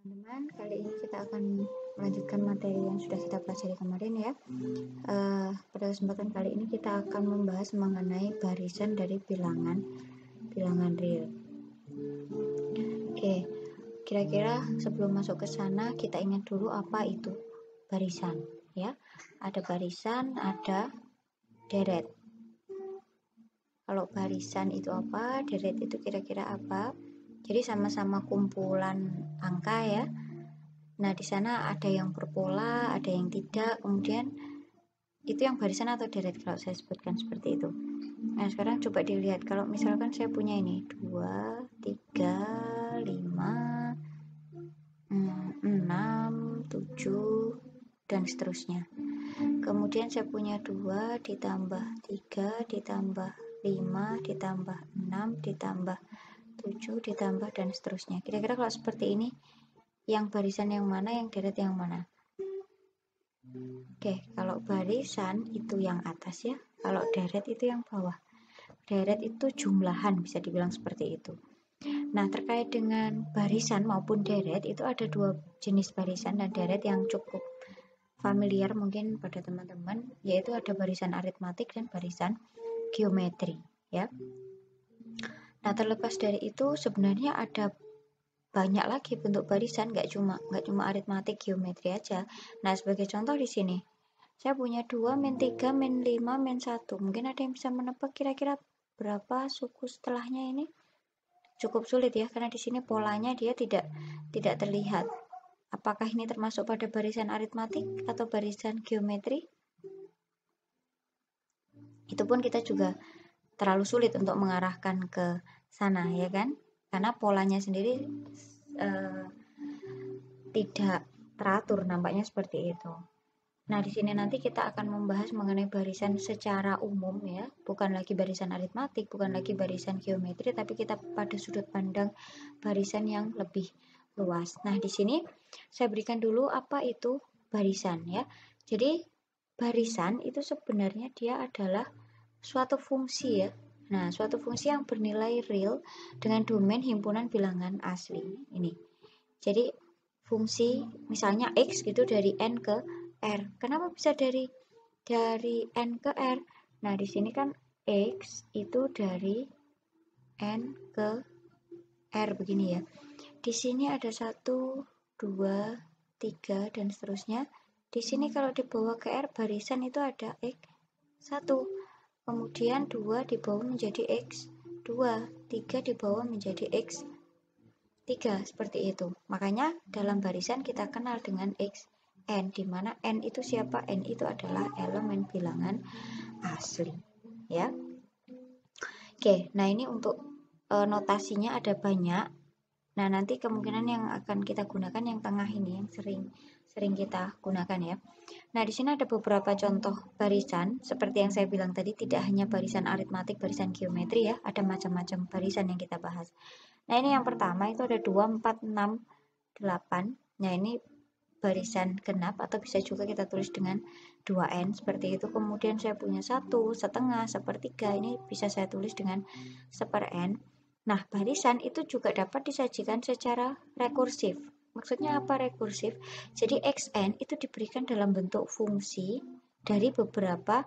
Teman-teman, kali ini kita akan melanjutkan materi yang sudah kita pelajari kemarin ya. Pada kesempatan kali ini kita akan membahas mengenai barisan dari bilangan real. Oke, kira-kira sebelum masuk ke sana kita ingat dulu apa itu barisan ya. Ada barisan, ada deret. Kalau barisan itu apa, deret itu kira-kira apa? Jadi sama-sama kumpulan angka ya. Nah, di sana ada yang berpola, ada yang tidak. Kemudian itu yang barisan atau deret kalau saya sebutkan seperti itu. Nah, sekarang coba dilihat kalau misalkan saya punya ini 2, 3, 5, 6, 7 dan seterusnya. Kemudian saya punya 2 ditambah 3 ditambah 5 ditambah 6 ditambah 7 ditambah dan seterusnya. Kira-kira kalau seperti ini, yang barisan yang mana, yang deret yang mana? Oke, kalau barisan itu yang atas ya, kalau deret itu yang bawah. Deret itu jumlahan, bisa dibilang seperti itu. Nah, terkait dengan barisan maupun deret, itu ada dua jenis barisan dan deret yang cukup familiar mungkin pada teman-teman, yaitu ada barisan aritmatik dan barisan geometri ya. Nah, terlepas dari itu sebenarnya ada banyak lagi bentuk barisan, nggak cuma aritmatik geometri aja. Nah, sebagai contoh di sini saya punya 2, min 3, min 5, min 1. Mungkin ada yang bisa menebak kira-kira berapa suku setelahnya ini? Cukup sulit ya, karena di sini polanya dia tidak terlihat. Apakah ini termasuk pada barisan aritmatik atau barisan geometri? Itu pun kita juga terlalu sulit untuk mengarahkan ke sana ya kan? Karena polanya sendiri tidak teratur, nampaknya seperti itu. Nah, di sini nanti kita akan membahas mengenai barisan secara umum ya, bukan lagi barisan aritmatik, bukan lagi barisan geometri, tapi kita pada sudut pandang barisan yang lebih luas. Nah, di sini saya berikan dulu apa itu barisan ya. Jadi, barisan itu sebenarnya dia adalah suatu fungsi ya. Nah, suatu fungsi yang bernilai real dengan domain himpunan bilangan asli ini. Jadi, fungsi misalnya X gitu dari N ke R. Kenapa bisa dari N ke R? Nah, di sini kan X itu dari N ke R begini ya. Di sini ada 1, 2, 3 dan seterusnya. Di sini kalau dibawa ke R barisan itu ada X 1. Kemudian 2 dibawa menjadi X 2, 3 dibawa menjadi X 3, seperti itu. Makanya dalam barisan kita kenal dengan Xn, di mana N itu siapa? N itu adalah elemen bilangan asli. Ya. Oke, nah ini untuk notasinya ada banyak. Nah, nanti kemungkinan yang akan kita gunakan yang tengah ini, yang sering kita gunakan ya. Nah, di sini ada beberapa contoh barisan, seperti yang saya bilang tadi, tidak hanya barisan aritmatik, barisan geometri ya, ada macam-macam barisan yang kita bahas. Nah, ini yang pertama itu ada 2, 4, 6, 8. Nah, ini barisan genap atau bisa juga kita tulis dengan 2N seperti itu. Kemudian saya punya 1, setengah, sepertiga. Ini bisa saya tulis dengan seper-N. Nah, barisan itu juga dapat disajikan secara rekursif. Maksudnya apa rekursif? Jadi Xn itu diberikan dalam bentuk fungsi dari beberapa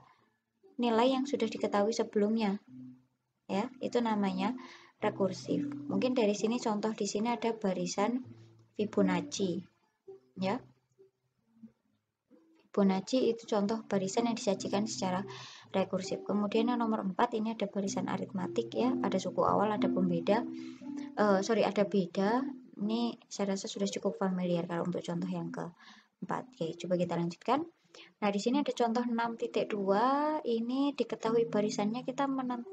nilai yang sudah diketahui sebelumnya. Ya, itu namanya rekursif. Mungkin dari sini contoh di sini ada barisan Fibonacci. Ya. Fibonacci itu contoh barisan yang disajikan secara rekursif. Kemudian yang nomor 4 ini ada barisan aritmatik ya, ada suku awal, ada pembeda. Ada beda. Ini saya rasa sudah cukup familiar kalau untuk contoh yang keempat. Oke, coba kita lanjutkan. Nah, di sini ada contoh 6.2. Ini diketahui barisannya, kita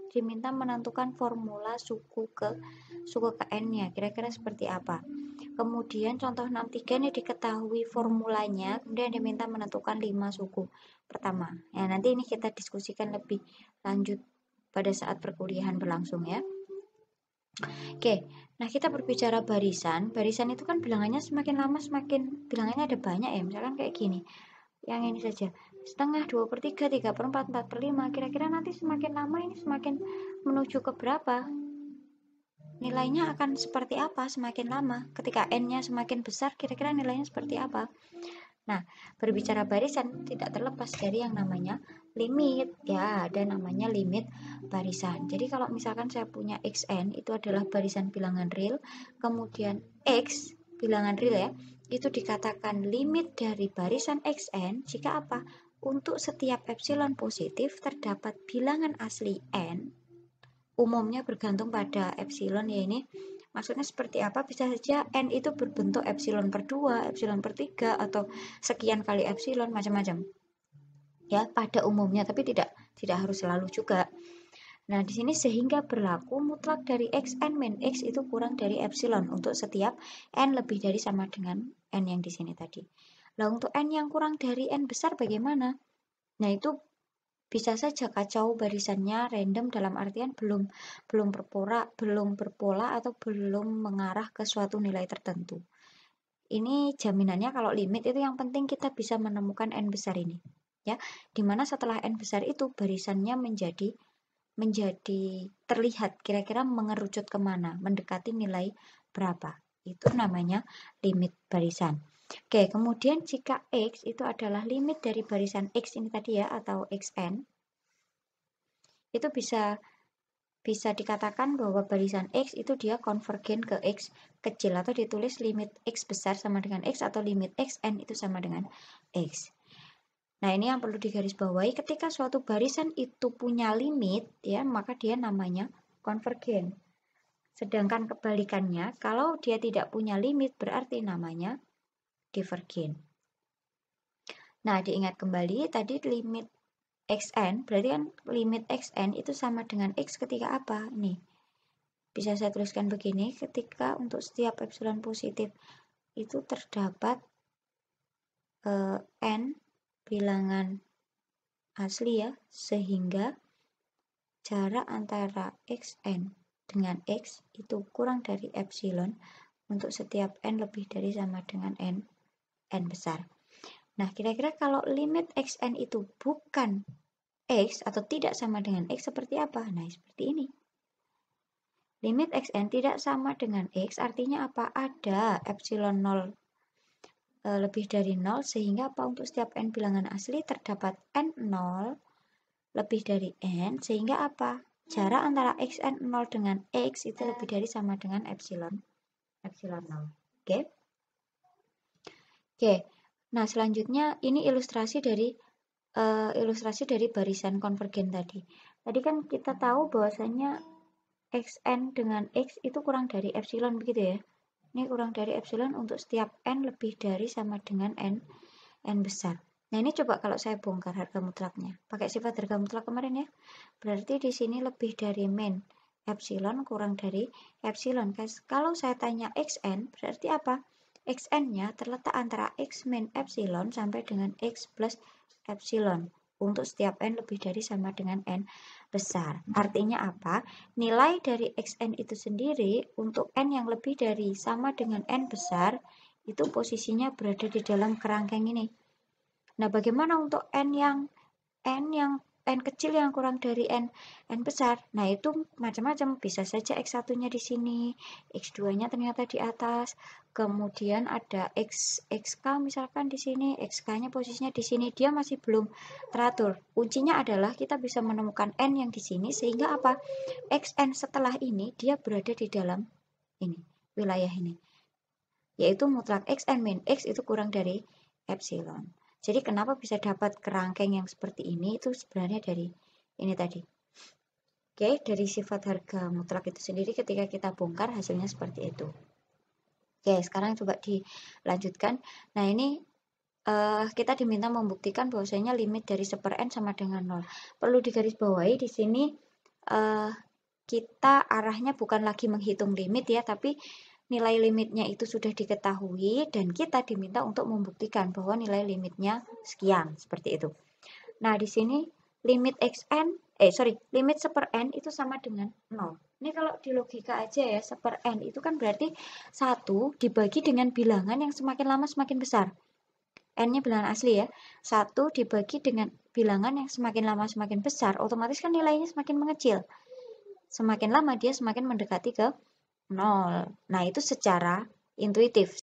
diminta menentukan formula suku ke N-nya. Kira-kira seperti apa? Kemudian contoh 6.3 ini diketahui formulanya, kemudian diminta menentukan 5 suku pertama. Ya, nanti ini kita diskusikan lebih lanjut pada saat perkuliahan berlangsung ya. Oke, nah kita berbicara barisan. Barisan itu kan bilangannya semakin lama semakin bilangannya ada banyak ya. Misalkan kayak gini. Yang ini saja. Setengah, 2/3, 3/4, 4/5. Kira-kira nanti semakin lama ini semakin menuju ke berapa? nilainya akan seperti apa semakin lama. Ketika n-nya semakin besar, kira-kira nilainya seperti apa. Nah, berbicara barisan tidak terlepas dari yang namanya limit. Ya, ada namanya limit barisan. Jadi kalau misalkan saya punya xn, itu adalah barisan bilangan real, kemudian x, bilangan real ya, itu dikatakan limit dari barisan xn jika apa? Untuk setiap epsilon positif terdapat bilangan asli n, umumnya bergantung pada epsilon ya ini. Maksudnya seperti apa? Bisa saja n itu berbentuk epsilon per 2, epsilon per 3, atau sekian kali epsilon, macam-macam. Ya, pada umumnya, tapi tidak harus selalu juga. Nah, di sini sehingga berlaku mutlak dari xn min x itu kurang dari epsilon untuk setiap n lebih dari sama dengan n yang di sini tadi. Nah, untuk n yang kurang dari n besar bagaimana? Nah, itu bisa saja kacau barisannya, random dalam artian belum berpola atau belum mengarah ke suatu nilai tertentu. Ini jaminannya kalau limit itu yang penting kita bisa menemukan n besar ini, ya. Dimana setelah n besar itu barisannya menjadi terlihat kira-kira mengerucut kemana, mendekati nilai berapa. Itu namanya limit barisan. Oke, kemudian jika x itu adalah limit dari barisan x ini tadi ya, atau xn, itu bisa dikatakan bahwa barisan x itu dia konvergen ke x kecil, atau ditulis limit x besar sama dengan x, atau limit xn itu sama dengan x. Nah, ini yang perlu digarisbawahi, ketika suatu barisan itu punya limit ya, maka dia namanya konvergen. Sedangkan kebalikannya, kalau dia tidak punya limit berarti namanya divergen. Nah, diingat kembali tadi limit xn, berarti kan limit xn itu sama dengan x ketika apa? Nih, bisa saya tuliskan begini, ketika untuk setiap epsilon positif itu terdapat n bilangan asli ya, sehingga jarak antara xn dengan x itu kurang dari epsilon untuk setiap n lebih dari sama dengan n besar. Nah, kira-kira kalau limit xn itu bukan x atau tidak sama dengan x seperti apa? Nah, seperti ini. Limit xn tidak sama dengan x artinya apa? Ada epsilon 0 lebih dari 0, sehingga apa? Untuk setiap n bilangan asli terdapat n 0 lebih dari n, sehingga apa? Jarak antara xn 0 dengan x itu lebih dari sama dengan epsilon 0. Oke? Oke. Nah, selanjutnya ini ilustrasi dari barisan konvergen tadi. Tadi kan kita tahu bahwasanya xn dengan x itu kurang dari epsilon, begitu ya. Ini kurang dari epsilon untuk setiap n lebih dari sama dengan n besar. Nah, ini coba kalau saya bongkar harga mutlaknya. Pakai sifat harga mutlak kemarin ya. Berarti di sini lebih dari min epsilon kurang dari epsilon. Kalau saya tanya xn, berarti apa? Xn-nya terletak antara x min epsilon sampai dengan x plus epsilon untuk setiap n lebih dari sama dengan n besar. Artinya apa? Nilai dari xn itu sendiri untuk n yang lebih dari sama dengan n besar itu posisinya berada di dalam kerangkeng ini. Nah, bagaimana untuk n kecil yang kurang dari n besar? Nah, itu macam-macam. Bisa saja x1-nya di sini, x2-nya ternyata di atas, kemudian ada xk misalkan di sini, xk-nya posisinya di sini, dia masih belum teratur. Kuncinya adalah kita bisa menemukan n yang di sini, sehingga apa? Xn setelah ini dia berada di dalam ini, wilayah ini, yaitu mutlak xn min x itu kurang dari epsilon. Jadi kenapa bisa dapat kerangkeng yang seperti ini, itu sebenarnya dari ini tadi. Oke, dari sifat harga mutlak itu sendiri ketika kita bongkar hasilnya seperti itu. Oke, sekarang coba dilanjutkan. Nah, ini kita diminta membuktikan bahwasanya limit dari 1 per n sama dengan 0. Perlu digarisbawahi di sini kita arahnya bukan lagi menghitung limit ya, tapi nilai limitnya itu sudah diketahui dan kita diminta untuk membuktikan bahwa nilai limitnya sekian, seperti itu. Nah, di sini limit limit 1 per n itu sama dengan 0. Ini kalau di logika aja ya, 1 per n itu kan berarti 1 dibagi dengan bilangan yang semakin lama semakin besar. N-nya bilangan asli ya. 1 dibagi dengan bilangan yang semakin lama semakin besar, otomatis kan nilainya semakin mengecil. Semakin lama dia semakin mendekati ke 0. Nah, itu secara intuitif.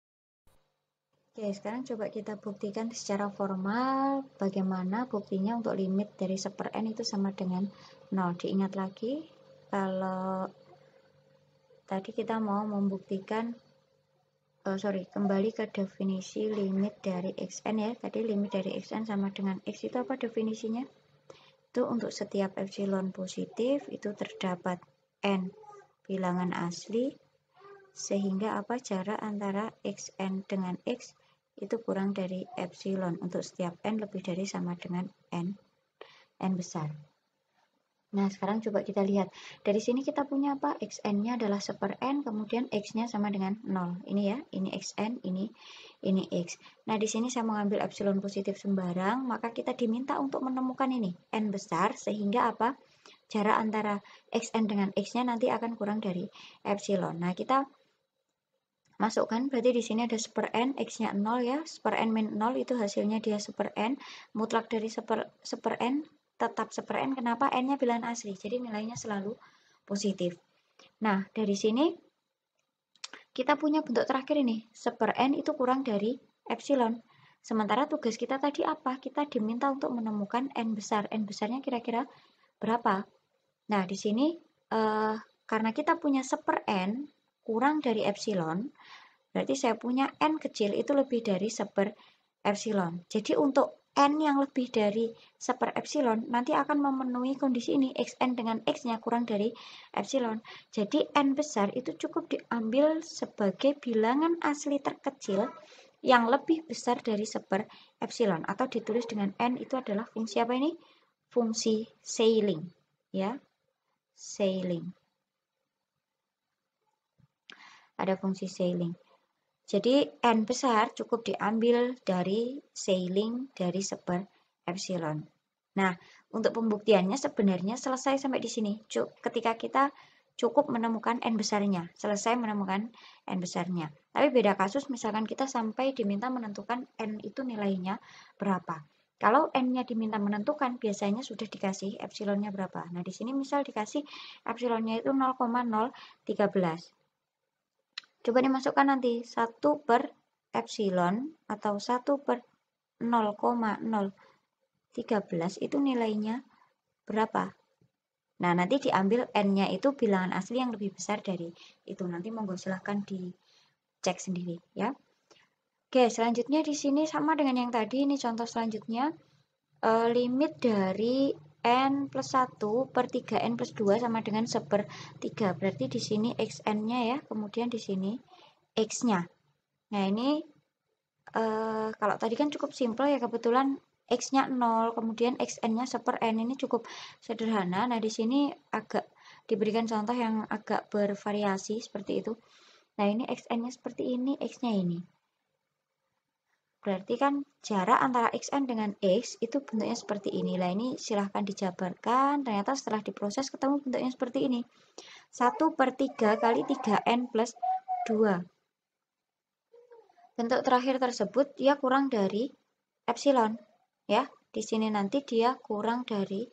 Oke, sekarang coba kita buktikan secara formal bagaimana buktinya untuk limit dari 1/n itu sama dengan 0. Diingat lagi, kalau tadi kita mau membuktikan, kembali ke definisi limit dari xn ya. Tadi limit dari xn sama dengan x itu apa definisinya? Itu untuk setiap epsilon positif itu terdapat n bilangan asli, sehingga apa, jarak antara xn dengan x itu kurang dari epsilon untuk setiap n lebih dari sama dengan n besar. Nah, sekarang coba kita lihat. Dari sini kita punya apa? Xn-nya adalah 1/n, kemudian x-nya sama dengan 0. Ini ya, ini xn, ini x. Nah, di sini saya mengambil epsilon positif sembarang, maka kita diminta untuk menemukan ini, n besar, sehingga apa? Jarak antara xn dengan x-nya nanti akan kurang dari epsilon. Nah, kita masukkan, berarti di sini ada 1/n, x-nya 0 ya, 1/n min 0 itu hasilnya dia 1/n, mutlak dari 1/n tetap 1/n, kenapa? N-nya bilangan asli, jadi nilainya selalu positif. Nah, dari sini kita punya bentuk terakhir ini, 1/n itu kurang dari epsilon. Sementara tugas kita tadi apa? Kita diminta untuk menemukan n besar. N besarnya kira-kira berapa? Nah, di sini karena kita punya 1/n kurang dari epsilon, berarti saya punya n kecil itu lebih dari 1/epsilon. Jadi untuk n yang lebih dari 1/epsilon nanti akan memenuhi kondisi ini, xn dengan x-nya kurang dari epsilon. Jadi n besar itu cukup diambil sebagai bilangan asli terkecil yang lebih besar dari 1/epsilon, atau ditulis dengan n itu adalah fungsi apa ini? Fungsi Seiling, ya. Seiling. Ada fungsi Seiling. Jadi n besar cukup diambil dari Seiling dari 1/epsilon. Nah, untuk pembuktiannya sebenarnya selesai sampai di sini. Ketika kita cukup menemukan n besarnya, selesai menemukan n besarnya. Tapi beda kasus misalkan kita sampai diminta menentukan n itu nilainya berapa. Kalau n-nya diminta menentukan, biasanya sudah dikasih epsilonnya berapa. Nah, di sini misal dikasih epsilonnya itu 0,013. Coba dimasukkan nanti 1/epsilon atau 1/0,013 itu nilainya berapa? Nah, nanti diambil n-nya itu bilangan asli yang lebih besar dari itu. Nanti monggo silahkan dicek sendiri ya. Oke, selanjutnya di sini sama dengan yang tadi, ini contoh selanjutnya. Limit dari n plus 1 per 3n plus 2 sama dengan 1/3. Berarti di sini xn-nya ya, kemudian di sini x-nya. Nah, ini kalau tadi kan cukup simpel ya, kebetulan x-nya 0, kemudian xn-nya 1/n, ini cukup sederhana. Nah, di sini agak diberikan contoh yang agak bervariasi seperti itu. Nah, ini xn-nya seperti ini, x-nya ini. Berarti kan jarak antara xn dengan x itu bentuknya seperti ini. Nah, ini silahkan dijabarkan. Ternyata setelah diproses ketemu bentuknya seperti ini. 1/3 kali 3n plus 2. Bentuk terakhir tersebut dia kurang dari epsilon. Ya, di sini nanti dia kurang dari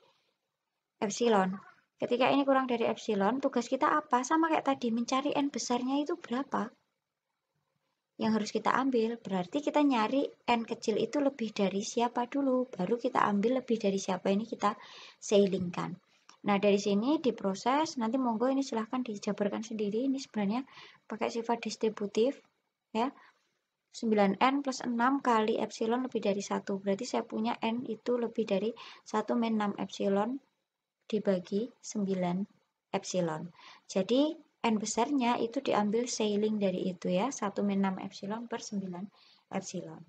epsilon. Ketika ini kurang dari epsilon, tugas kita apa? Sama kayak tadi, mencari n besarnya itu berapa yang harus kita ambil. Berarti kita nyari n kecil itu lebih dari siapa dulu, baru kita ambil lebih dari siapa, ini kita seilingkan. Nah, dari sini diproses, nanti monggo ini silahkan dijabarkan sendiri. Ini sebenarnya pakai sifat distributif ya. 9n plus 6 kali epsilon lebih dari 1. Berarti saya punya n itu lebih dari 1 min 6 epsilon dibagi 9 epsilon. Jadi n besarnya itu diambil seiling dari itu ya, 1 min 6 epsilon per 9 epsilon.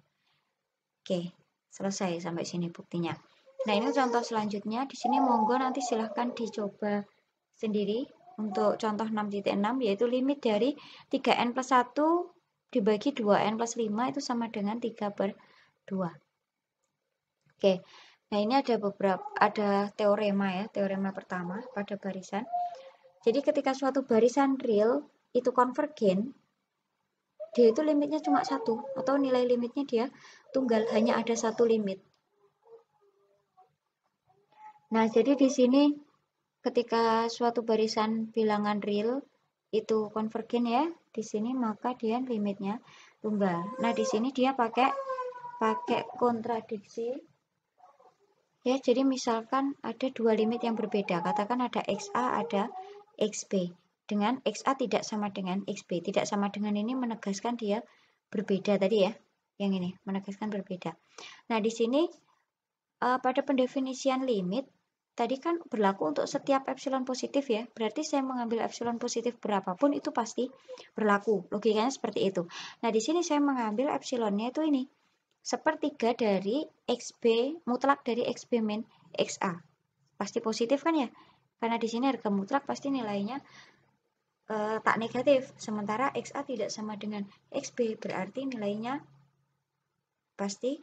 Oke, selesai sampai sini buktinya. Nah, ini contoh selanjutnya. Di sini monggo nanti silahkan dicoba sendiri untuk contoh 6.6, yaitu limit dari 3n plus 1 dibagi 2n plus 5 itu sama dengan 3/2. Oke, nah ini ada teorema ya, teorema pertama pada barisan. Jadi ketika suatu barisan real itu konvergen, dia itu limitnya cuma satu, atau nilai limitnya dia tunggal, hanya ada satu limit. Nah, jadi di sini ketika suatu barisan bilangan real itu konvergen ya di sini, maka dia limitnya tunggal. Nah di sini dia pakai kontradiksi ya. Jadi misalkan ada dua limit yang berbeda, katakan ada XA ada XB, dengan XA tidak sama dengan XB. Tidak sama dengan ini menegaskan dia berbeda tadi ya, yang ini menegaskan berbeda. Nah di sini pada pendefinisian limit tadi kan berlaku untuk setiap epsilon positif ya, berarti saya mengambil epsilon positif berapapun itu pasti berlaku, logikanya seperti itu. Nah di sini saya mengambil epsilonnya itu ini sepertiga dari XB mutlak dari XB min XA, pasti positif kan ya, karena di sini harga mutlak pasti nilainya tak negatif, sementara XA tidak sama dengan XB, berarti nilainya pasti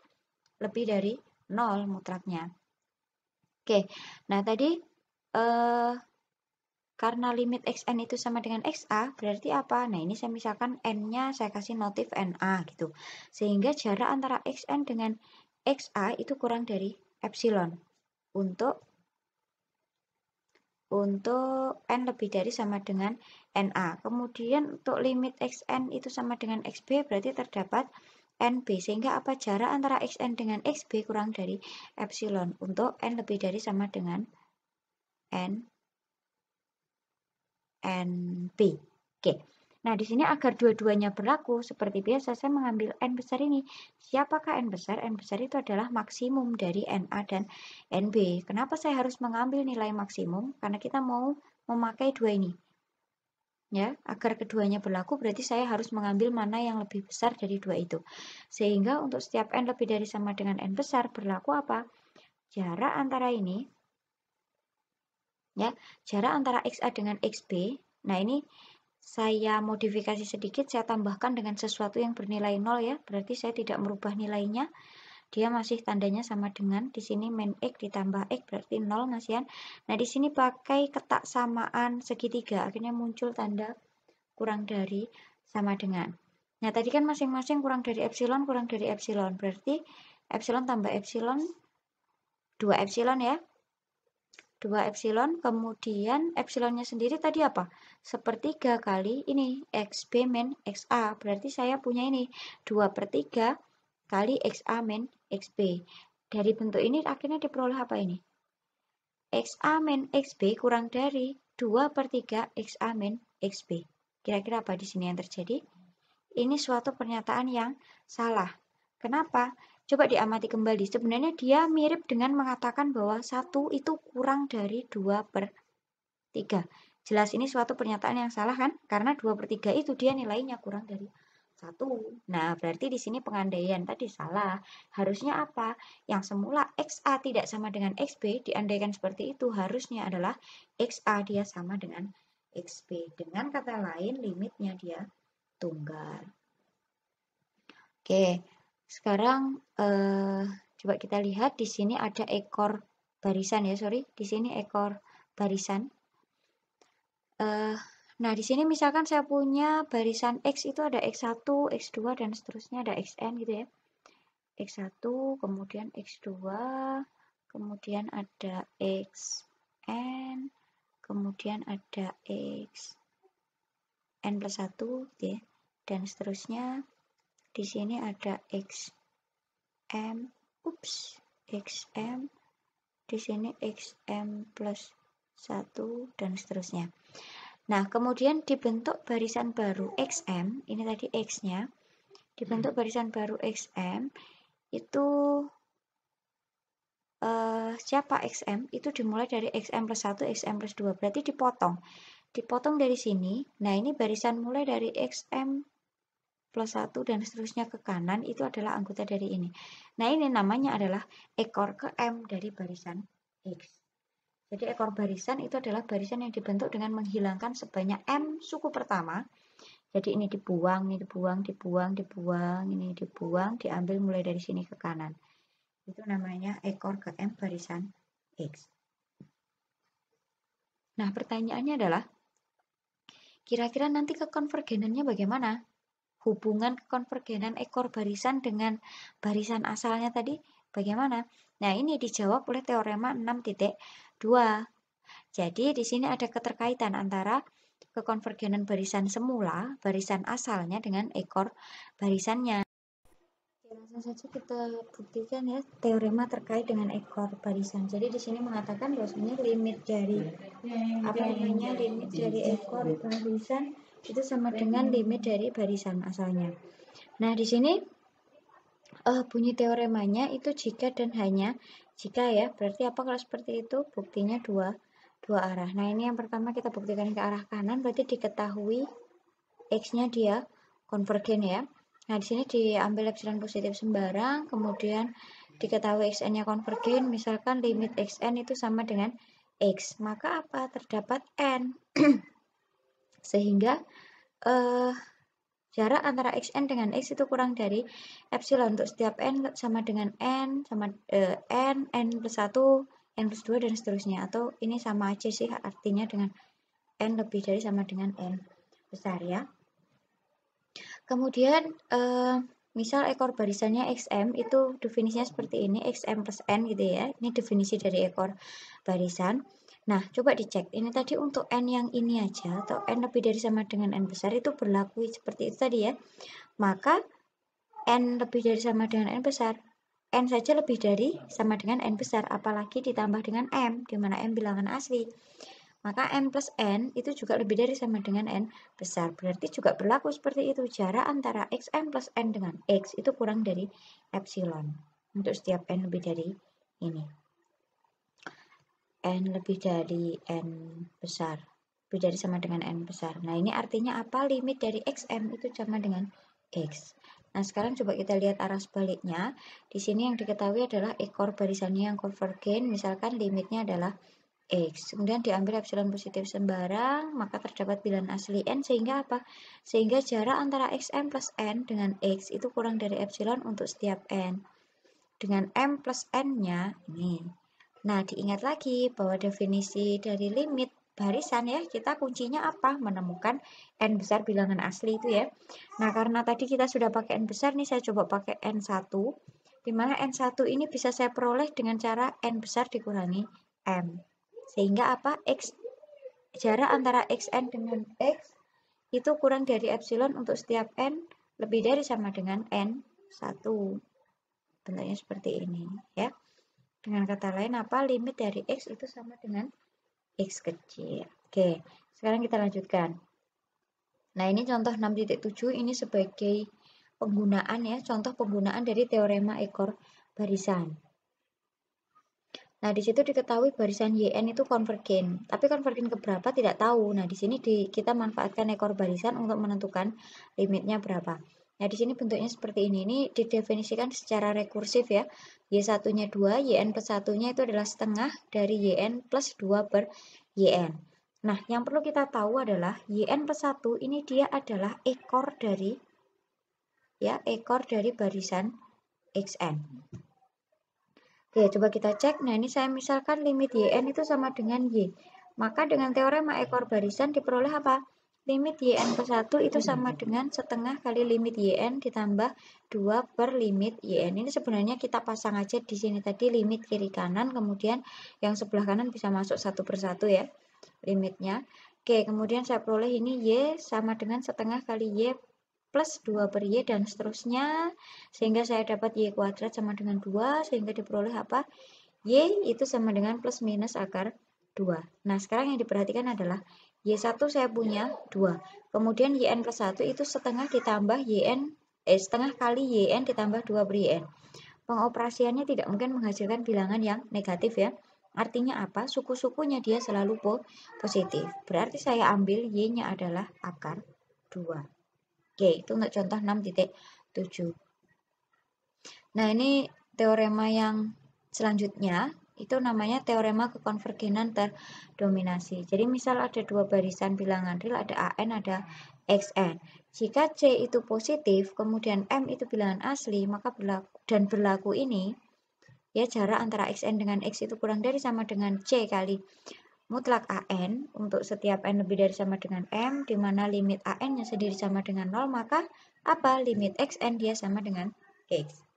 lebih dari 0 mutlaknya. Oke, nah tadi karena limit xn itu sama dengan xa, berarti apa? Nah ini saya misalkan n-nya saya kasih notif na gitu, sehingga jarak antara xn dengan xa itu kurang dari epsilon untuk n lebih dari sama dengan na. Kemudian untuk limit xn itu sama dengan xb, berarti terdapat nb, sehingga apa? Jarak antara xn dengan xb kurang dari epsilon untuk n lebih dari sama dengan nb. Oke. Nah, di sini agar dua-duanya berlaku, seperti biasa saya mengambil n besar ini. Siapakah n besar? N besar itu adalah maksimum dari na dan nb. Kenapa saya harus mengambil nilai maksimum? Karena kita mau memakai dua ini. Ya, agar keduanya berlaku berarti saya harus mengambil mana yang lebih besar dari dua itu. Sehingga untuk setiap n lebih dari sama dengan n besar berlaku apa? Jarak antara ini ya, jarak antara XA dengan XB. Nah, ini saya modifikasi sedikit, saya tambahkan dengan sesuatu yang bernilai 0 ya. Berarti saya tidak merubah nilainya. Dia masih tandanya sama dengan di sini min X ditambah X berarti 0 ngasihan. Nah, di sini pakai ketak samaan segitiga, akhirnya muncul tanda kurang dari sama dengan. Nah, tadi kan masing-masing kurang dari epsilon, berarti epsilon tambah epsilon 2 epsilon ya. 2 epsilon, kemudian epsilonnya sendiri tadi apa? Sepertiga kali ini, XB min XA, berarti saya punya ini 2/3 kali XA min XB. Dari bentuk ini akhirnya diperoleh apa ini? XA min XB kurang dari 2/3 XA min XB. Kira-kira apa di sini yang terjadi? Ini suatu pernyataan yang salah. Kenapa? Coba diamati kembali. Sebenarnya dia mirip dengan mengatakan bahwa 1 itu kurang dari 2/3. Jelas ini suatu pernyataan yang salah kan? Karena 2/3 itu dia nilainya kurang dari 1. Nah, berarti di sini pengandaian tadi salah. Harusnya apa? Yang semula XA tidak sama dengan XB, diandaikan seperti itu, harusnya adalah XA dia sama dengan XB. Dengan kata lain, limitnya dia tunggal. Oke. Sekarang coba kita lihat di sini ada ekor barisan ya, di sini ekor barisan. Nah, di sini misalkan saya punya barisan X itu ada X1, X2 dan seterusnya ada Xn gitu ya. X1, kemudian X2, kemudian ada Xn, kemudian ada Xn plus 1 gitu ya. Dan seterusnya di sini ada XM, XM, di sini XM plus 1 dan seterusnya. Nah, kemudian dibentuk barisan baru XM, ini tadi X-nya, dibentuk barisan baru XM, itu siapa XM? Itu dimulai dari XM plus 1, XM plus 2, berarti dipotong dari sini. Nah, ini barisan mulai dari XM plus 1 dan seterusnya ke kanan itu adalah anggota dari ini. Nah, ini namanya adalah ekor ke M dari barisan X. Jadi ekor barisan itu adalah barisan yang dibentuk dengan menghilangkan sebanyak M suku pertama. Jadi ini dibuang, ini dibuang, ini dibuang, diambil mulai dari sini ke kanan. Itu namanya ekor ke M barisan X. Nah, pertanyaannya adalah, kira-kira nanti kekonvergenannya bagaimana? Hubungan kekonvergenan ekor barisan dengan barisan asalnya tadi bagaimana? Nah, ini dijawab oleh teorema 6.2. Jadi di sini ada keterkaitan antara kekonvergenan barisan semula, barisan asalnya dengan ekor barisannya. Langsung saja kita buktikan ya teorema terkait dengan ekor barisan. Jadi di sini mengatakan bahwasanya limit dari limit dari ekor barisan itu sama dengan limit dari barisan asalnya. Nah, di sini bunyi teoremanya itu jika dan hanya jika ya. Berarti apa kalau seperti itu? Buktinya dua arah. Nah, ini yang pertama kita buktikan ke arah kanan, berarti diketahui X-nya dia konvergen ya. Nah, di sini diambil epsilon positif sembarang, kemudian diketahui xn-nya konvergen, misalkan limit xn itu sama dengan x, maka apa? Terdapat n. Sehingga jarak antara xn dengan x itu kurang dari epsilon untuk setiap n sama dengan n sama n plus 1, n plus 2 dan seterusnya. Atau ini sama aja sih artinya dengan n lebih dari sama dengan n besar ya. Kemudian misal ekor barisannya XM itu definisinya seperti ini, XM plus N gitu ya. Ini definisi dari ekor barisan. Nah, coba dicek. Ini tadi untuk N yang ini aja atau N lebih dari sama dengan N besar itu berlaku seperti itu tadi ya. Maka N lebih dari sama dengan N besar. N saja lebih dari sama dengan N besar, apalagi ditambah dengan M, di mana M bilangan asli. Maka M plus N itu juga lebih dari sama dengan N besar. Berarti juga berlaku seperti itu. Jarak antara XM plus N dengan X itu kurang dari epsilon. Untuk setiap N lebih dari ini. N lebih dari N besar. Lebih dari sama dengan N besar. Nah, ini artinya apa? Limit dari XM itu sama dengan X. Nah, sekarang coba kita lihat arah sebaliknya. Di sini yang diketahui adalah ekor barisannya yang konvergen. Misalkan limitnya adalah X. Kemudian diambil epsilon positif sembarang, maka terdapat bilangan asli N, sehingga apa? Sehingga jarak antara XM plus N dengan X itu kurang dari epsilon untuk setiap N. Dengan M plus N-nya ini. Nah, diingat lagi bahwa definisi dari limit barisan ya, kita kuncinya apa? Menemukan N besar bilangan asli itu ya. Nah, karena tadi kita sudah pakai N besar, nih saya coba pakai N1, di mana N1 ini bisa saya peroleh dengan cara N besar dikurangi M. Sehingga apa? Jarak antara xn dengan x itu kurang dari epsilon untuk setiap n lebih dari sama dengan n1. Bentuknya seperti ini ya. Dengan kata lain apa? Limit dari x itu sama dengan x kecil. Oke, sekarang kita lanjutkan. Nah, ini contoh 6.7 ini sebagai penggunaan ya, contoh penggunaan dari teorema ekor barisan. Nah, di situ diketahui barisan YN itu konvergen. Tapi konvergen ke berapa tidak tahu. Nah, di sini kita manfaatkan ekor barisan untuk menentukan limitnya berapa. Nah, di sini bentuknya seperti ini. Ini didefinisikan secara rekursif ya. Y1-nya 2, YN plus 1-nya itu adalah setengah dari YN plus 2 per YN. Nah, yang perlu kita tahu adalah YN plus 1 ini dia adalah ekor dari barisan XN. Oke, coba kita cek. Nah, ini saya misalkan limit YN itu sama dengan Y. Maka dengan teorema ekor barisan diperoleh apa? Limit YN plus 1 itu sama dengan setengah kali limit YN ditambah 2 per limit YN. Ini sebenarnya kita pasang aja di sini tadi limit kiri kanan, kemudian yang sebelah kanan bisa masuk satu persatu ya limitnya. Oke, kemudian saya peroleh ini Y sama dengan setengah kali Y plus 2 per Y dan seterusnya, sehingga saya dapat Y kuadrat sama dengan 2, sehingga diperoleh apa? Y itu sama dengan plus minus akar 2. Nah, sekarang yang diperhatikan adalah Y1 saya punya 2. Kemudian YN plus 1 itu setengah ditambah setengah kali YN ditambah 2 per YN. Pengoperasiannya tidak mungkin menghasilkan bilangan yang negatif ya. Artinya apa? Suku-sukunya dia selalu positif. Berarti saya ambil Y-nya adalah akar 2. Oke, itu untuk contoh 6.7. Nah, ini teorema yang selanjutnya, itu namanya teorema kekonvergenan terdominasi. Jadi misal ada dua barisan bilangan real, ada AN, ada XN. Jika C itu positif, kemudian M itu bilangan asli, maka berlaku ini, ya jarak antara XN dengan X itu kurang dari sama dengan C kali mutlak AN untuk setiap N lebih dari sama dengan M, di mana limit AN-nya sendiri sama dengan 0, maka apa? Limit XN dia sama dengan X.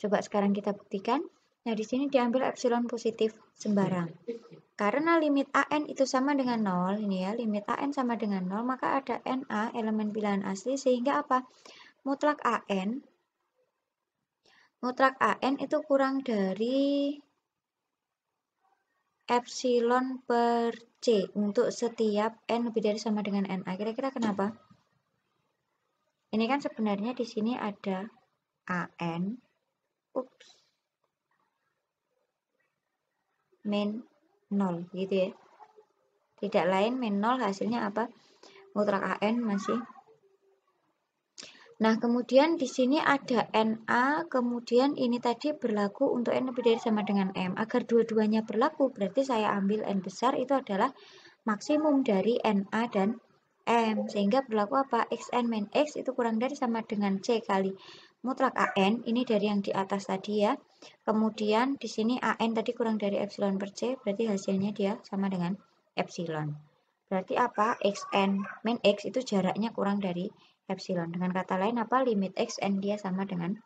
Coba sekarang kita buktikan. Nah, di sini diambil epsilon positif sembarang. Karena limit AN itu sama dengan 0, ini ya, limit AN sama dengan 0, maka ada NA, elemen bilangan asli, sehingga apa? Mutlak AN itu kurang dari epsilon per C untuk setiap N lebih dari sama dengan NA. Kira-kira kenapa? Ini kan sebenarnya di sini ada AN, min 0 gitu ya. Tidak lain min 0 hasilnya apa? Mutlak AN masih. Nah, kemudian di sini ada NA, kemudian ini tadi berlaku untuk N lebih dari sama dengan M. Agar dua-duanya berlaku, berarti saya ambil N besar itu adalah maksimum dari NA dan M. Sehingga berlaku apa? Xn min X itu kurang dari sama dengan C kali mutlak AN, ini dari yang di atas tadi ya. Kemudian di sini AN tadi kurang dari epsilon per C, berarti hasilnya dia sama dengan epsilon. Berarti apa? Xn min X itu jaraknya kurang dari epsilon. Dengan kata lain apa? Limit Xn dia sama dengan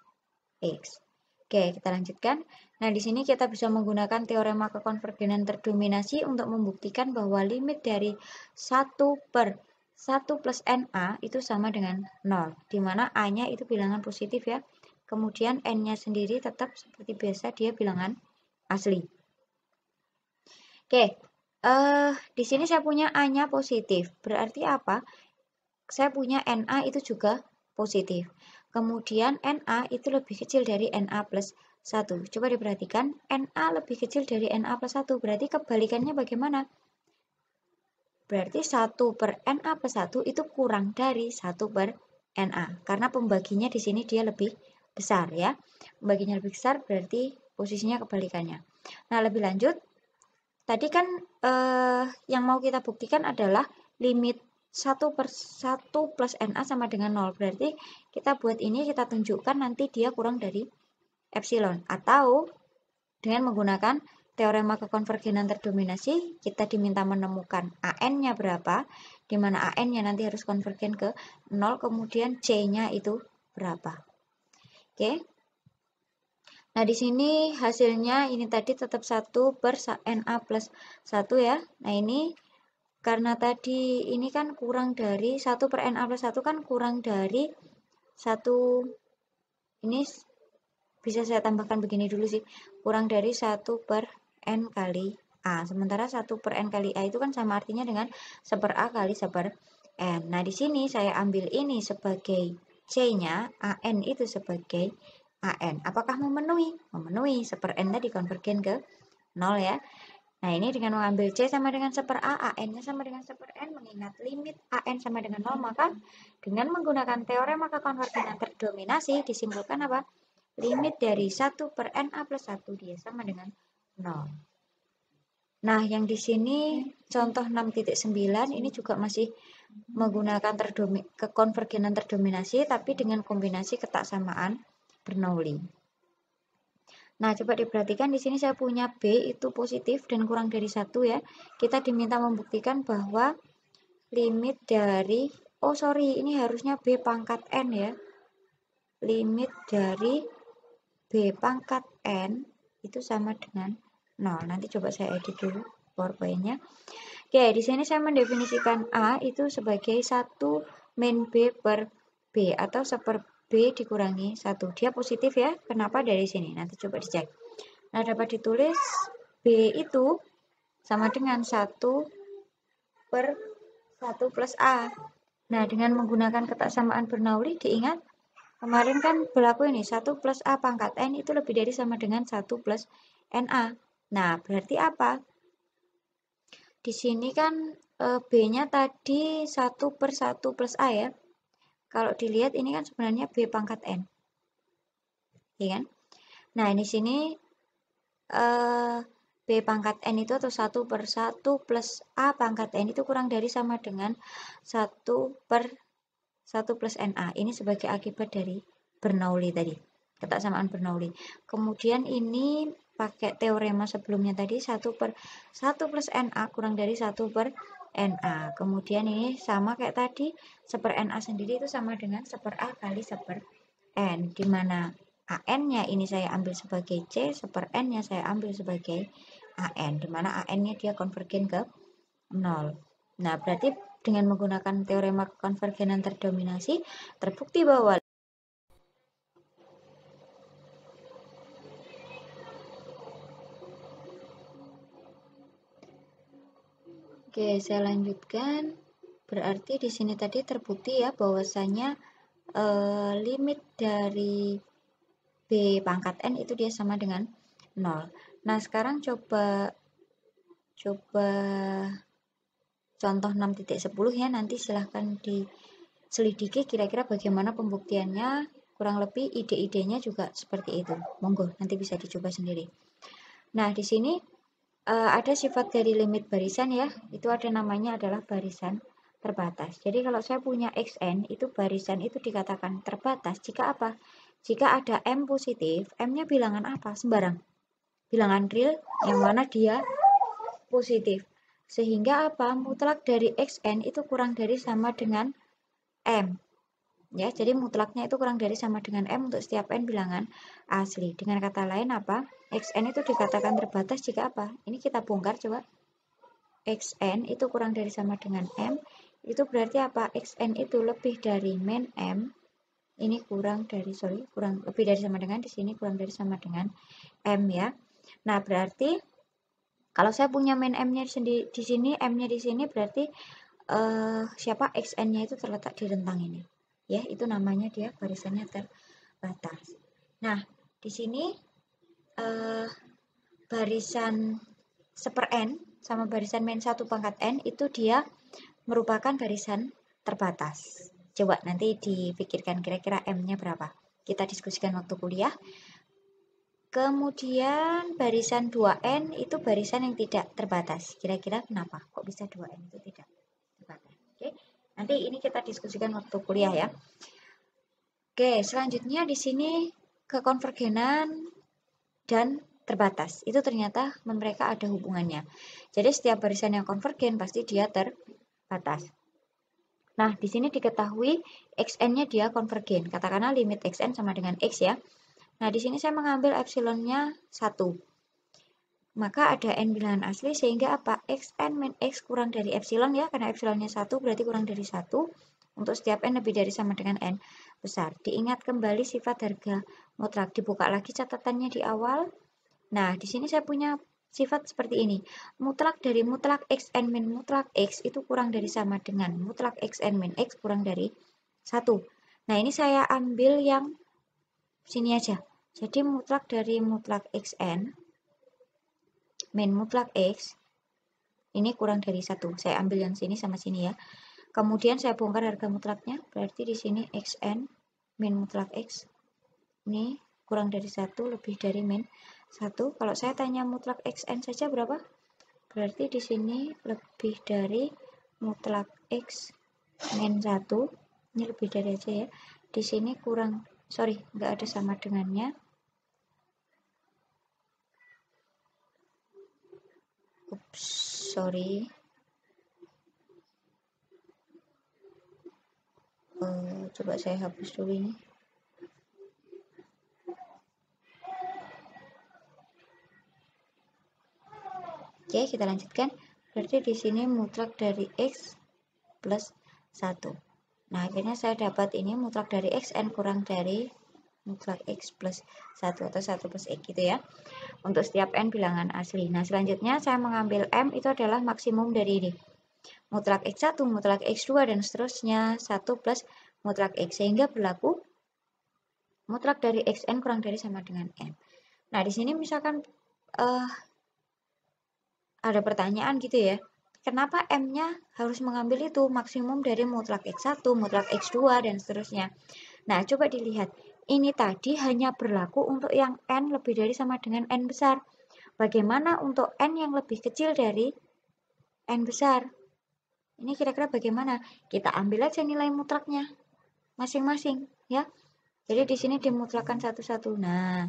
X. Oke, kita lanjutkan. Nah, di sini kita bisa menggunakan teorema kekonvergenan terdominasi untuk membuktikan bahwa limit dari 1 per 1 plus NA itu sama dengan 0, di mana A-nya itu bilangan positif ya. Kemudian N-nya sendiri tetap seperti biasa dia bilangan asli. Oke, di sini saya punya A-nya positif. Berarti apa? Saya punya NA itu juga positif. Kemudian NA itu lebih kecil dari NA plus 1. Coba diperhatikan, NA lebih kecil dari NA plus 1. Berarti kebalikannya bagaimana? Berarti 1 per NA plus 1 itu kurang dari 1 per NA. Karena pembaginya di sini dia lebih besar ya. Pembaginya lebih besar berarti posisinya kebalikannya. Nah, lebih lanjut, tadi kan yang mau kita buktikan adalah limit 1 per 1 plus NA sama dengan 0. Berarti kita buat ini, kita tunjukkan nanti dia kurang dari epsilon. Atau dengan menggunakan teorema kekonvergenan terdominasi, kita diminta menemukan AN-nya berapa, di mana AN-nya nanti harus konvergen ke 0, kemudian C-nya itu berapa. Oke. Nah, di sini hasilnya ini tadi tetap 1 per NA plus 1 ya. Nah, ini karena tadi ini kan kurang dari 1 per NA plus 1 kan kurang dari 1, ini bisa saya tambahkan begini dulu sih, kurang dari 1 per N kali A. Sementara 1 per N kali A itu kan sama artinya dengan 1 per A kali 1 per N. Nah, di sini saya ambil ini sebagai C-nya, AN itu sebagai AN. Apakah memenuhi? Memenuhi. 1 per N tadi konvergen ke 0 ya. Nah, ini dengan mengambil C sama dengan 1 per A, AN-nya sama dengan 1 per N, mengingat limit AN sama dengan 0, maka dengan menggunakan teorema kekonvergenan terdominasi disimpulkan apa? Limit dari 1 per NA plus 1 dia sama dengan 0. Nah, yang di sini contoh 6.9 ini juga masih menggunakan kekonvergenan terdominasi tapi dengan kombinasi ketaksamaan Bernoulli. Nah, coba diperhatikan di sini saya punya B itu positif dan kurang dari 1 ya. Kita diminta membuktikan bahwa limit dari, ini harusnya B pangkat N ya. Limit dari B pangkat N itu sama dengan 0. Nanti coba saya edit dulu PowerPoint-nya. Oke, di sini saya mendefinisikan A itu sebagai 1 min B per B atau 1 per B dikurangi 1. Dia positif ya. Kenapa dari sini? Nanti coba dicek. Nah, dapat ditulis B itu sama dengan 1 per 1 plus A. Nah, dengan menggunakan ketaksamaan Bernoulli diingat kemarin kan berlaku ini 1 plus A pangkat N itu lebih dari sama dengan 1 plus NA. Nah, berarti apa? Di sini kan B-nya tadi 1 per 1 plus A ya. Kalau dilihat ini kan sebenarnya B pangkat N. Ya kan? Nah, di sini B pangkat N itu atau 1 per 1 plus A pangkat N itu kurang dari sama dengan 1 per 1 plus NA. Ini sebagai akibat dari Bernoulli tadi, ketaksamaan Bernoulli. Kemudian ini pakai teorema sebelumnya tadi 1 per 1 plus NA kurang dari 1 per NA. Kemudian ini sama kayak tadi, 1 per NA sendiri itu sama dengan 1 per A kali 1 per N, di mana AN-nya ini saya ambil sebagai C, 1 per N-nya saya ambil sebagai AN, di mana AN-nya dia konvergen ke 0. Nah, berarti dengan menggunakan teorema konvergenan terdominasi, terbukti bahwa Oke, saya lanjutkan. Berarti di sini tadi terbukti ya bahwasanya limit dari B pangkat N itu dia sama dengan 0. Nah, sekarang coba contoh 6.10 ya, nanti silahkan diselidiki kira-kira bagaimana pembuktiannya, kurang lebih ide-idenya juga seperti itu. Monggo, nanti bisa dicoba sendiri. Nah, di sini ada sifat dari limit barisan ya, itu ada namanya adalah barisan terbatas. Jadi kalau saya punya XN, itu barisan itu dikatakan terbatas jika apa? Jika ada M positif, M-nya bilangan apa? Sembarang. Bilangan real yang mana dia positif. Sehingga apa? Mutlak dari XN itu kurang dari sama dengan M. Ya, jadi mutlaknya itu kurang dari sama dengan M untuk setiap N bilangan asli. Dengan kata lain apa? Xn itu dikatakan terbatas jika apa? Ini kita bongkar coba. Xn itu kurang dari sama dengan M. Itu berarti apa? Xn itu lebih dari min M. Ini kurang lebih dari sama dengan, di sini kurang dari sama dengan M ya. Nah, berarti kalau saya punya min M-nya di sini, M-nya di sini berarti siapa Xn-nya itu terletak di rentang ini. Ya, itu namanya dia barisannya terbatas. Nah, di sini barisan seper n sama barisan min 1 pangkat n itu dia merupakan barisan terbatas. Coba nanti dipikirkan kira-kira m-nya berapa. Kita diskusikan waktu kuliah. Kemudian barisan 2n itu barisan yang tidak terbatas. Kira-kira kenapa? Kok bisa 2n itu tidak terbatas? Oke. Nanti ini kita diskusikan waktu kuliah ya. Oke, selanjutnya di sini kekonvergenan dan terbatas. Itu ternyata mereka ada hubungannya. Jadi setiap barisan yang konvergen pasti dia terbatas. Nah, di sini diketahui xn-nya dia konvergen. Katakanlah limit xn sama dengan x ya. Nah, di sini saya mengambil epsilonnya 1. Maka ada n bilangan asli sehingga apa? Xn min x kurang dari epsilon ya, karena epsilonnya 1 berarti kurang dari 1. Untuk setiap n lebih dari sama dengan n besar. Diingat kembali sifat harga mutlak. Dibuka lagi catatannya di awal. Nah, di sini saya punya sifat seperti ini. Mutlak dari mutlak xn min mutlak x itu kurang dari sama dengan mutlak xn min x kurang dari 1. Nah, ini saya ambil yang sini aja. Jadi mutlak dari mutlak xn min mutlak x ini kurang dari 1. Saya ambil yang sini sama sini ya. Kemudian saya bongkar harga mutlaknya. Berarti di sini xn min mutlak x ini kurang dari 1 lebih dari min 1. Kalau saya tanya mutlak xn saja berapa? Berarti di sini lebih dari mutlak x min 1. Ini lebih dari aja ya. Di sini kurang, nggak ada sama dengannya. Ups, sorry. Coba saya hapus dulu ini. Oke, kita lanjutkan. Berarti di sini mutlak dari x plus 1. Nah, akhirnya saya dapat ini mutlak dari xn kurang dari mutlak x plus 1 atau 1 plus x gitu ya. Untuk setiap n bilangan asli. Nah, selanjutnya saya mengambil m itu adalah maksimum dari ini. Mutlak x1, mutlak x2, dan seterusnya 1 plus mutlak x. Sehingga berlaku mutlak dari xn kurang dari sama dengan n. Nah, di sini misalkan ada pertanyaan gitu ya. Kenapa M-nya harus mengambil itu maksimum dari mutlak x1, mutlak x2, dan seterusnya. Nah, coba dilihat. Ini tadi hanya berlaku untuk yang N lebih dari sama dengan N besar. Bagaimana untuk N yang lebih kecil dari N besar? Ini kira-kira bagaimana? Kita ambil aja nilai mutlaknya masing-masing ya. Jadi di sini dimutlakan satu-satu. Nah,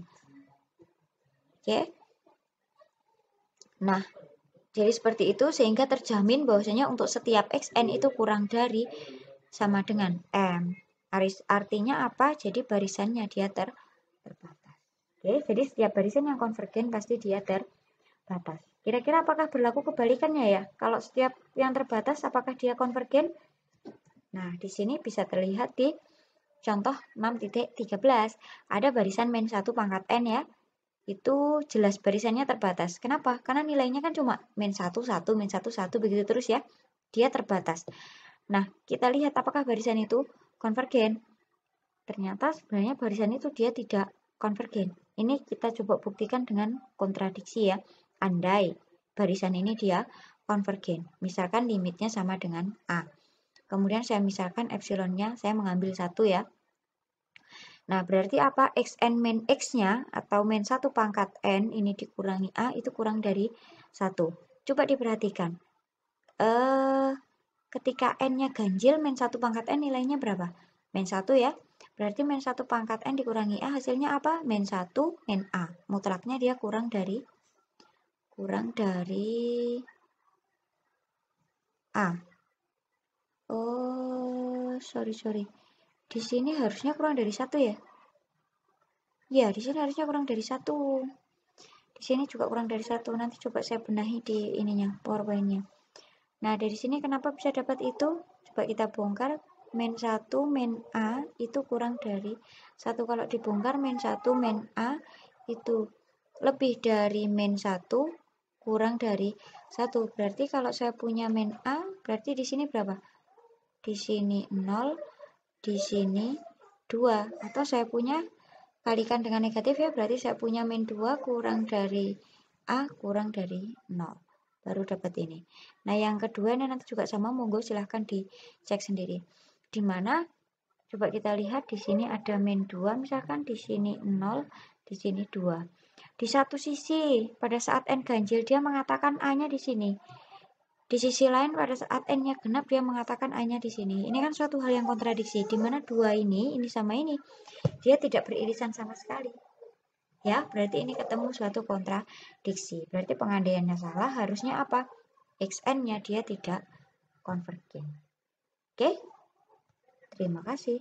oke. Nah, jadi seperti itu sehingga terjamin bahwasanya untuk setiap xn itu kurang dari sama dengan m. Artinya apa? Jadi barisannya dia terbatas. Oke, jadi setiap barisan yang konvergen pasti dia terbatas. batas. Kira-kira apakah berlaku kebalikannya ya? Kalau setiap yang terbatas apakah dia konvergen? Nah, di sini bisa terlihat di contoh 6.13. Ada barisan min 1 pangkat N ya. Itu jelas barisannya terbatas. Kenapa? Karena nilainya kan cuma min 1, 1, min 1, 1, begitu terus ya. Dia terbatas. Nah, kita lihat apakah barisan itu konvergen. Ternyata sebenarnya barisan itu dia tidak konvergen. Ini kita coba buktikan dengan kontradiksi ya. Andai barisan ini dia konvergen. Misalkan limitnya sama dengan A. Kemudian saya misalkan epsilonnya saya mengambil 1 ya. Nah, berarti apa? Xn min X-nya atau min 1 pangkat N ini dikurangi A itu kurang dari 1. Coba diperhatikan. Ketika N-nya ganjil, min 1 pangkat N nilainya berapa? Min 1 ya. Berarti min 1 pangkat N dikurangi A hasilnya apa? Min 1 min A. Mutlaknya dia kurang dari A. Oh, sorry. Di sini harusnya kurang dari 1 ya? Ya, di sini harusnya kurang dari 1. Di sini juga kurang dari 1. Nanti coba saya benahi di ininya, PowerPoint-nya. Nah, dari sini kenapa bisa dapat itu? Coba kita bongkar. Min 1 min A itu kurang dari 1. Kalau dibongkar min 1 min A itu lebih dari min 1 kurang dari 1. Berarti kalau saya punya min A, berarti di sini berapa? Di sini 0, di sini 2. Atau saya punya kalikan dengan negatif ya, berarti saya punya min 2 kurang dari A kurang dari 0. Baru dapat ini. Nah, yang kedua ini nanti juga sama, monggo silahkan dicek sendiri. Di mana coba kita lihat di sini ada min 2 misalkan, di sini 0, di sini 2. Di satu sisi pada saat N ganjil dia mengatakan A-nya di sini. Di sisi lain pada saat N-nya genap dia mengatakan A-nya di sini. Ini kan suatu hal yang kontradiksi di mana dua ini sama ini dia tidak beririsan sama sekali. Ya, berarti ini ketemu suatu kontradiksi. Berarti pengandaiannya salah, harusnya apa? Xn-nya dia tidak konvergen. Oke? Terima kasih.